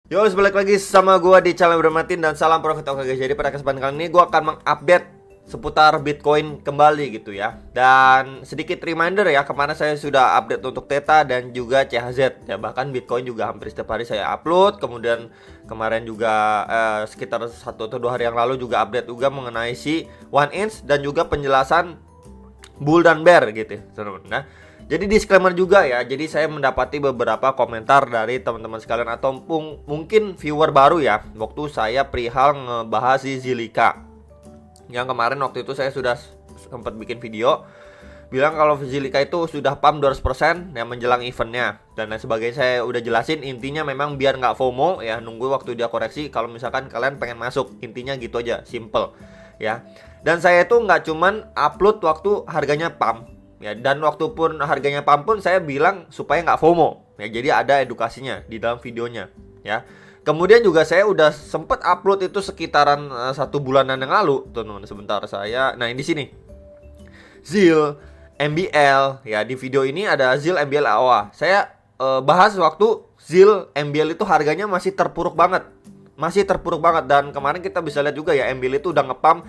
Yo, balik lagi sama gua di channel Bermatin dan salam profit oke guys. Jadi pada kesempatan kali ini gua akan mengupdate seputar Bitcoin kembali gitu ya. Dan sedikit reminder ya, kemarin saya sudah update untuk Theta dan juga CHZ ya. Bahkan Bitcoin juga hampir setiap hari saya upload. Kemudian kemarin juga sekitar 1 atau 2 hari yang lalu juga update juga mengenai si One Inch dan juga penjelasan bull dan bear gitu ya, teman-teman. Nah, jadi disclaimer juga ya. Jadi saya mendapati beberapa komentar dari teman-teman sekalian atau mungkin viewer baru ya, waktu saya perihal ngebahas si Zilliqa. Yang kemarin waktu itu saya sudah sempat bikin video bilang kalau Zilliqa itu sudah pump 200% yang menjelang eventnya dan lain sebagainya. Saya udah jelasin intinya memang biar nggak FOMO ya, nunggu waktu dia koreksi. Kalau misalkan kalian pengen masuk, intinya gitu aja, simple ya. Dan saya itu nggak cuman upload waktu harganya pump ya, dan waktu pun harganya pump pun saya bilang supaya nggak FOMO ya. Jadi ada edukasinya di dalam videonya ya. Kemudian juga saya udah sempet upload itu sekitaran 1 bulanan yang lalu, teman-teman. Sebentar saya, nah ini di sini ZIL, MBL ya. Di video ini ada ZIL, MBL, AOA. Saya bahas waktu ZIL, MBL itu harganya masih terpuruk banget, dan kemarin kita bisa lihat juga ya, MBL itu udah ngepam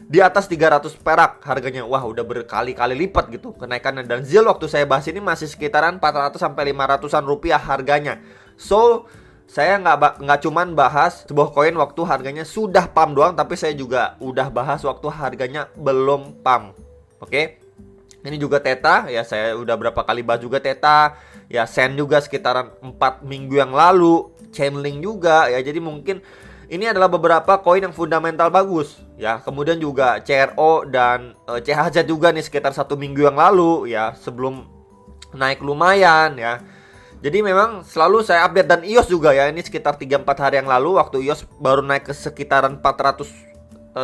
di atas 300 perak harganya. Wah, udah berkali-kali lipat gitu kenaikannya. Dan ZIL waktu saya bahas ini masih sekitaran 400 sampai 500-an rupiah harganya. So, saya nggak cuman bahas sebuah koin waktu harganya sudah pump doang, tapi saya juga udah bahas waktu harganya belum pump. Oke. Ini juga Theta ya, saya udah berapa kali bahas juga Theta. Ya, Sen juga sekitaran 4 minggu yang lalu, Chainlink juga ya. Jadi mungkin ini adalah beberapa koin yang fundamental bagus ya. Kemudian juga CRO dan CHZ juga nih sekitar 1 minggu yang lalu ya, sebelum naik lumayan ya. Jadi memang selalu saya update. Dan EOS juga ya, ini sekitar 3-4 hari yang lalu waktu EOS baru naik ke sekitaran 400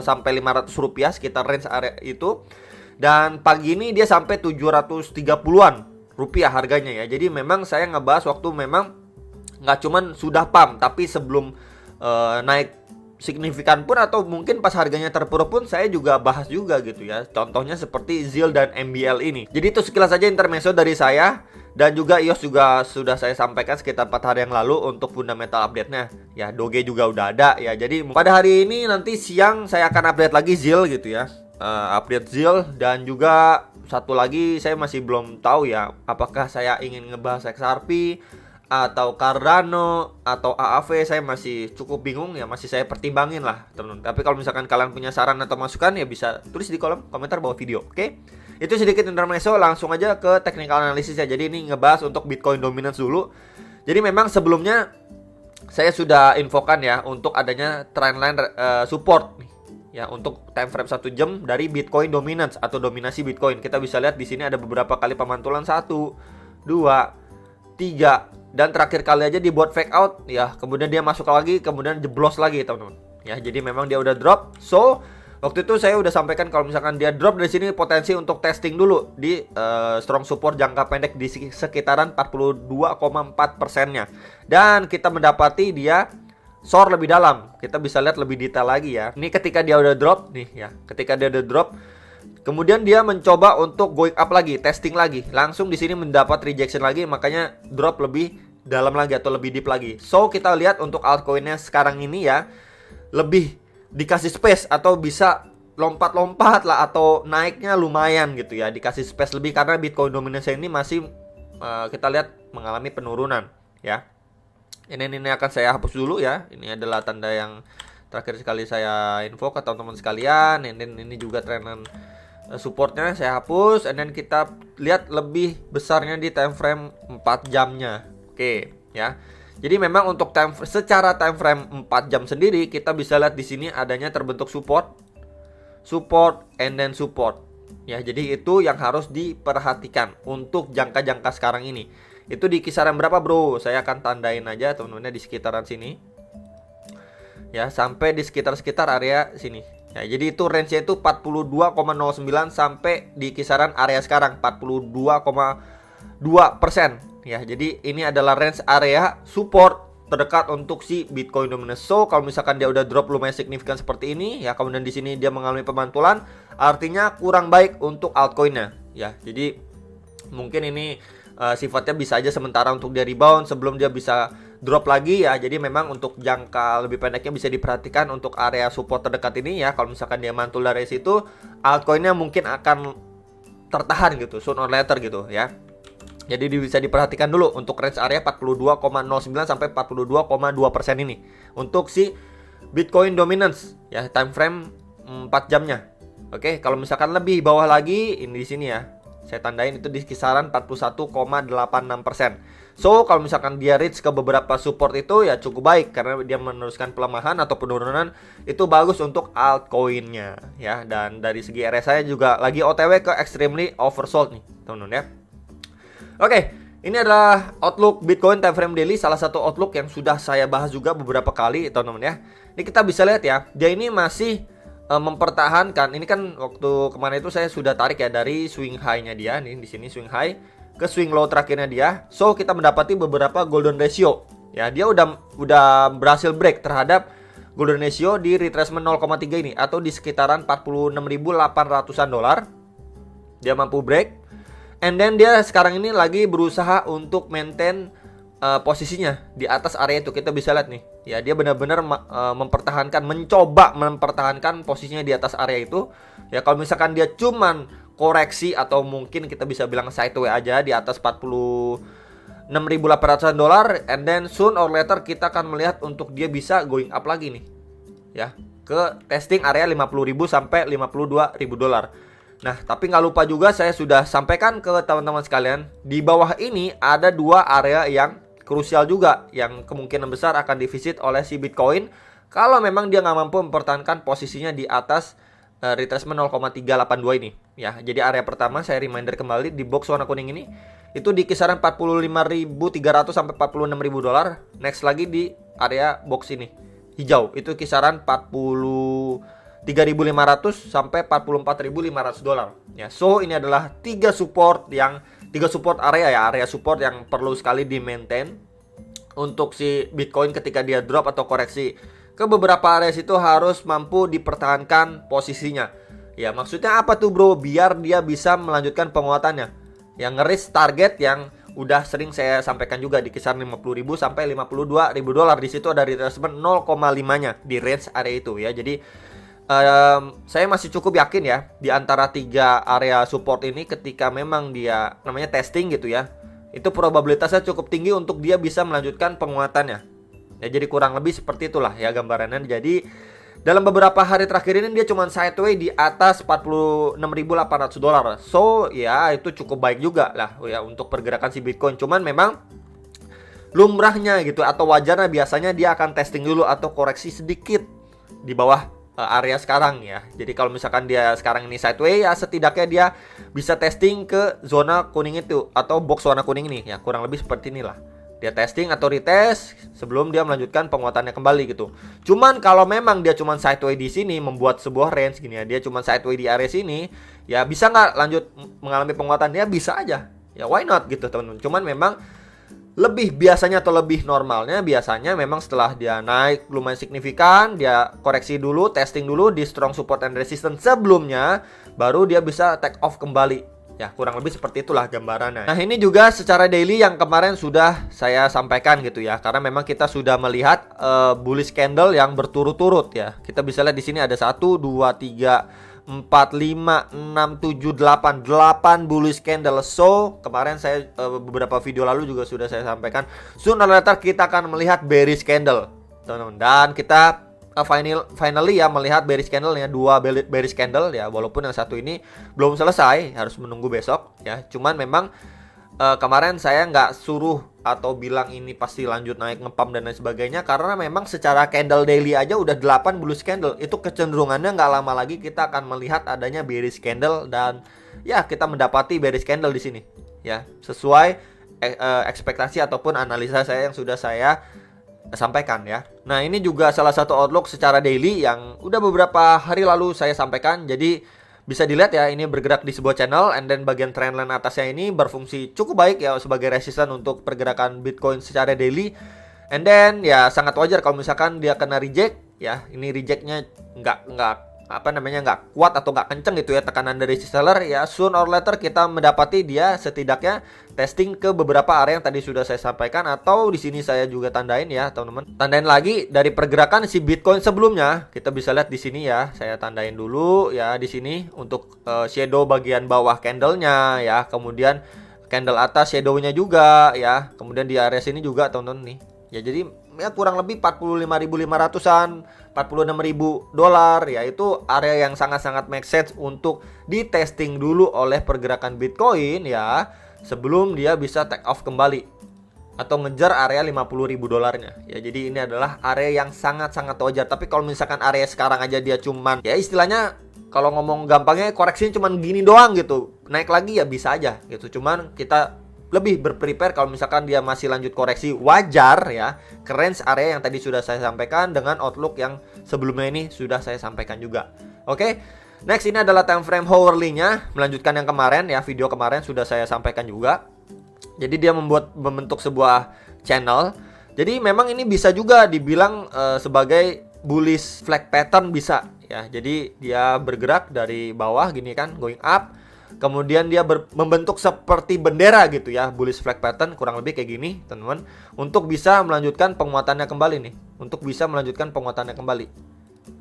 sampai 500 rupiah, sekitar range area itu. Dan pagi ini dia sampai 730-an rupiah harganya ya. Jadi memang saya ngebahas waktu memang nggak cuman sudah pump, tapi sebelum naik signifikan pun, atau mungkin pas harganya terpuruk pun saya juga bahas juga gitu ya. Contohnya seperti ZIL dan MBL ini. Jadi itu sekilas saja intermezzo dari saya. Dan juga EOS juga sudah saya sampaikan sekitar 4 hari yang lalu untuk fundamental update-nya ya. Doge juga udah ada ya. Jadi pada hari ini nanti siang saya akan update lagi ZIL gitu ya, update ZIL. Dan juga satu lagi saya masih belum tahu ya, apakah saya ingin ngebahas XRP atau Cardano atau AAV. Saya masih cukup bingung ya, masih saya pertimbangin lah teman-teman. Tapi kalau misalkan kalian punya saran atau masukan ya bisa tulis di kolom komentar bawah video. Oke? Itu sedikit intermezzo, langsung aja ke technical analysis ya. Jadi ini ngebahas untuk Bitcoin dominance dulu. Jadi memang sebelumnya saya sudah infokan ya untuk adanya trendline support nih ya, untuk time frame 1 jam dari Bitcoin dominance atau dominasi Bitcoin. Kita bisa lihat di sini ada beberapa kali pemantulan, 1, 2, 3, dan terakhir kali aja dibuat fake out ya. Kemudian dia masuk lagi, kemudian jeblos lagi teman-teman ya. Jadi memang dia udah drop. So waktu itu saya udah sampaikan kalau misalkan dia drop dari sini, potensi untuk testing dulu di strong support jangka pendek di sekitaran 42,4%-nya. Dan kita mendapati dia short lebih dalam. Kita bisa lihat lebih detail lagi ya. Ini ketika dia udah drop nih ya. Ketika dia udah drop, kemudian dia mencoba untuk going up lagi, testing lagi. Langsung di sini mendapat rejection lagi, makanya drop lebih dalam lagi atau lebih deep lagi. So kita lihat untuk altcoinnya sekarang ini ya, lebih dikasih space atau bisa lompat-lompat lah, atau naiknya lumayan gitu ya, dikasih space lebih karena Bitcoin dominance ini masih kita lihat mengalami penurunan ya. Ini akan saya hapus dulu ya. Ini adalah tanda yang terakhir sekali saya info ke teman-teman sekalian. Ini juga trendan supportnya saya hapus. Dan kita lihat lebih besarnya di time frame 4 jamnya. Oke ya. Jadi memang untuk secara time frame 4 jam sendiri kita bisa lihat di sini adanya terbentuk support, and then support. Ya, jadi itu yang harus diperhatikan untuk jangka-jangka sekarang ini. Itu di kisaran berapa, Bro? Saya akan tandain aja teman-teman di sekitaran sini. Ya, sampai di sekitar area sini. Ya, jadi itu range-nya itu 42,09 sampai di kisaran area sekarang 42,2%. Ya, jadi ini adalah range area support terdekat untuk si Bitcoin dominance. So, kalau misalkan dia udah drop lumayan signifikan seperti ini ya, kemudian di sini dia mengalami pemantulan, artinya kurang baik untuk altcoinnya ya. Jadi mungkin ini sifatnya bisa aja sementara untuk dia rebound sebelum dia bisa drop lagi ya. Jadi memang untuk jangka lebih pendeknya bisa diperhatikan untuk area support terdekat ini ya. Kalau misalkan dia mantul dari situ, altcoinnya mungkin akan tertahan gitu, soon or later gitu ya. Jadi bisa diperhatikan dulu untuk range area 42,09 sampai 42,2% ini untuk si Bitcoin dominance ya, time frame 4 jamnya. Oke, kalau misalkan lebih bawah lagi ini di sini ya. Saya tandain itu di kisaran 41,86%. So, kalau misalkan dia reach ke beberapa support itu ya cukup baik karena dia meneruskan pelemahan atau penurunan, itu bagus untuk altcoinnya ya. Dan dari segi RSI juga lagi OTW ke extremely oversold nih, teman-teman ya. Oke, ini adalah outlook Bitcoin time frame daily, salah satu outlook yang sudah saya bahas juga beberapa kali, teman-teman ya. Ini kita bisa lihat ya, dia ini masih mempertahankan. Ini kan waktu kemarin itu saya sudah tarik ya dari swing high-nya dia nih, di sini swing high ke swing low terakhirnya dia. So, kita mendapati beberapa golden ratio. Ya, dia udah berhasil break terhadap golden ratio di retracement 0,3 ini atau di sekitaran 46.800-an dolar. Dia mampu break. And then dia sekarang ini lagi berusaha untuk maintain posisinya di atas area itu. Kita bisa lihat nih, ya dia benar-benar mencoba mempertahankan posisinya di atas area itu. Ya kalau misalkan dia cuman koreksi atau mungkin kita bisa bilang sideways aja di atas 46.800 dolar, and then soon or later kita akan melihat untuk dia bisa going up lagi nih, ya ke testing area 50.000 sampai 52.000 dolar. Nah, tapi nggak lupa juga saya sudah sampaikan ke teman-teman sekalian, di bawah ini ada dua area yang krusial juga yang kemungkinan besar akan divisit oleh si Bitcoin kalau memang dia nggak mampu mempertahankan posisinya di atas retracement 0,382 ini ya. Jadi area pertama saya reminder kembali di box warna kuning ini itu di kisaran 45.300 sampai 46.000 dolar. Next lagi di area box ini hijau itu kisaran 43.500 sampai 44.500 dolar ya. So ini adalah tiga support area ya, area support yang perlu sekali di maintain untuk si Bitcoin ketika dia drop atau koreksi ke beberapa area itu harus mampu dipertahankan posisinya. Ya maksudnya apa tuh bro? Biar dia bisa melanjutkan penguatannya. Yang ngeris target yang udah sering saya sampaikan juga di kisaran 50.000 sampai 52.000 dolar. Di situ ada retracement 0,5-nya di range area itu ya. Jadi saya masih cukup yakin ya di antara tiga area support ini ketika memang dia namanya testing gitu ya, itu probabilitasnya cukup tinggi untuk dia bisa melanjutkan penguatannya. Ya jadi kurang lebih seperti itulah ya gambarannya. Jadi dalam beberapa hari terakhir ini dia cuma sideways di atas 46.800 dolar. So ya itu cukup baik juga lah ya untuk pergerakan si Bitcoin. Cuman memang lumrahnya gitu atau wajarnya biasanya dia akan testing dulu atau koreksi sedikit di bawah area sekarang ya. Jadi kalau misalkan dia sekarang ini sideways ya setidaknya dia bisa testing ke zona kuning itu atau box warna kuning ini ya, kurang lebih seperti inilah. Dia testing atau retest sebelum dia melanjutkan penguatannya kembali gitu. Cuman kalau memang dia cuman sideways di sini membuat sebuah range gini ya, dia cuman sideways di area sini, ya bisa nggak lanjut mengalami penguatan? Ya bisa aja. Ya why not gitu teman-teman. Cuman memang lebih biasanya atau lebih normalnya biasanya memang setelah dia naik lumayan signifikan, dia koreksi dulu, testing dulu di strong support and resistance sebelumnya, baru dia bisa take off kembali. Ya kurang lebih seperti itulah gambarannya. Nah ini juga secara daily yang kemarin sudah saya sampaikan gitu ya, karena memang kita sudah melihat bullish candle yang berturut-turut ya. Kita bisa lihat di sini ada 1, 2, 3, 4, 5, 6, 7, 8 bullish candle. So kemarin saya beberapa video lalu juga sudah saya sampaikan, soon or later kita akan melihat bearish candle teman-teman. Dan kita finally ya melihat bearish candle-nya, dua bearish candle ya, walaupun yang satu ini belum selesai, harus menunggu besok ya. Cuman memang kemarin saya nggak suruh atau bilang ini pasti lanjut naik ngepump dan lain sebagainya, karena memang secara candle daily aja udah 8 bullish candle. Itu kecenderungannya nggak lama lagi kita akan melihat adanya bearish candle, dan ya kita mendapati bearish candle di sini ya, sesuai ekspektasi ataupun analisa saya yang sudah saya sampaikan ya. Nah ini juga salah satu outlook secara daily yang udah beberapa hari lalu saya sampaikan. Jadi bisa dilihat ya, ini bergerak di sebuah channel, and then bagian trendline atasnya ini berfungsi cukup baik ya sebagai resisten untuk pergerakan Bitcoin secara daily. And then ya sangat wajar kalau misalkan dia kena reject ya. Ini rejectnya nggak nggak kuat atau nggak kenceng gitu ya tekanan dari si seller, ya soon or later kita mendapati dia setidaknya testing ke beberapa area yang tadi sudah saya sampaikan, atau di sini saya juga tandain ya teman-teman. Tandain lagi dari pergerakan si Bitcoin sebelumnya. Kita bisa lihat di sini ya. Saya tandain dulu ya di sini untuk shadow bagian bawah candlenya ya. Kemudian candle atas shadownya juga ya. Kemudian di area sini juga teman-teman nih. Ya jadi ya kurang lebih 45.500-an, 46.000 dolar, yaitu area yang sangat-sangat make sense untuk di testing dulu oleh pergerakan Bitcoin ya, sebelum dia bisa take off kembali atau ngejar area 50.000 dolarnya. Ya jadi ini adalah area yang sangat-sangat wajar. Tapi kalau misalkan area sekarang aja dia cuman ya istilahnya kalau ngomong gampangnya koreksinya cuman gini doang gitu. Naik lagi ya bisa aja gitu. Cuman kita lebih berprepare kalau misalkan dia masih lanjut koreksi, wajar ya ke range area yang tadi sudah saya sampaikan dengan outlook yang sebelumnya ini sudah saya sampaikan juga. Oke, next ini adalah time frame hourly-nya, melanjutkan yang kemarin ya, video kemarin sudah saya sampaikan juga. Jadi dia membentuk sebuah channel. Jadi memang ini bisa juga dibilang sebagai bullish flag pattern bisa ya. Jadi dia bergerak dari bawah gini kan, going up. Kemudian dia membentuk seperti bendera gitu ya, bullish flag pattern kurang lebih kayak gini teman-teman, untuk bisa melanjutkan penguatannya kembali nih, untuk bisa melanjutkan penguatannya kembali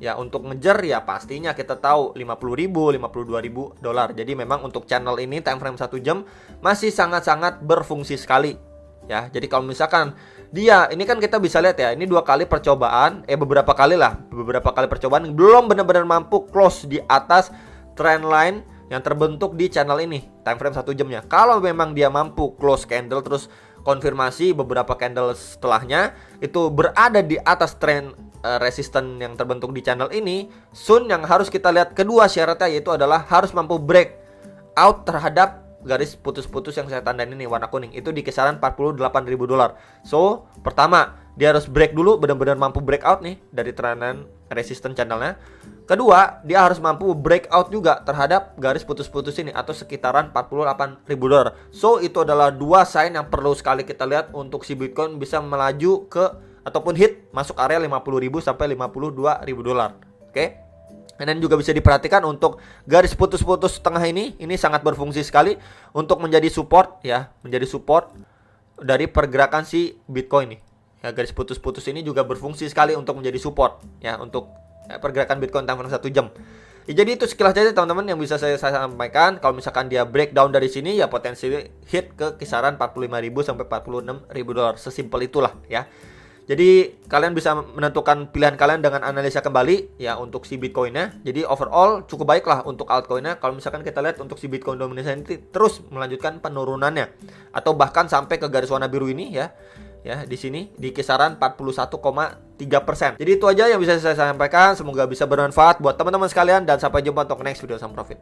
ya. Untuk ngejar ya pastinya kita tahu 50.000, 52.000 dolar. Jadi memang untuk channel ini time frame 1 jam masih sangat-sangat berfungsi sekali ya. Jadi kalau misalkan dia ini kan kita bisa lihat ya, ini 2 kali percobaan, beberapa kali percobaan belum benar-benar mampu close di atas trend line yang terbentuk di channel ini time frame 1 jamnya. Kalau memang dia mampu close candle terus konfirmasi beberapa candle setelahnya itu berada di atas trend resisten yang terbentuk di channel ini, soon yang harus kita lihat kedua syaratnya yaitu adalah harus mampu break out terhadap garis putus-putus yang saya tandain ini warna kuning, itu di kisaran 48.000 dolar. So pertama dia harus break dulu, benar-benar mampu break out nih dari trend resisten channelnya. Kedua, dia harus mampu breakout juga terhadap garis putus-putus ini atau sekitaran 48.000 dolar. So, itu adalah 2 sign yang perlu sekali kita lihat untuk si Bitcoin bisa melaju ke ataupun hit masuk area 50.000 sampai 52.000 dolar. Oke. Dan juga bisa diperhatikan untuk garis putus-putus tengah ini sangat berfungsi sekali untuk menjadi support ya, menjadi support dari pergerakan si Bitcoin nih. Ya, garis putus-putus ini juga berfungsi sekali untuk menjadi support ya untuk pergerakan Bitcoin time frame 1 jam. Ya, jadi itu sekilas aja teman-teman yang bisa saya sampaikan. Kalau misalkan dia breakdown dari sini ya potensi hit ke kisaran 45.000 sampai 46.000 dolar. Sesimpel itulah ya. Jadi kalian bisa menentukan pilihan kalian dengan analisa kembali ya untuk si Bitcoinnya. Jadi overall cukup baik lah untuk altcoinnya. Kalau misalkan kita lihat untuk si Bitcoin dominance ini terus melanjutkan penurunannya atau bahkan sampai ke garis warna biru ini ya. Ya, di sini di kisaran 41,3%. Jadi itu aja yang bisa saya sampaikan. Semoga bisa bermanfaat buat teman-teman sekalian dan sampai jumpa untuk next video. Sam Profit.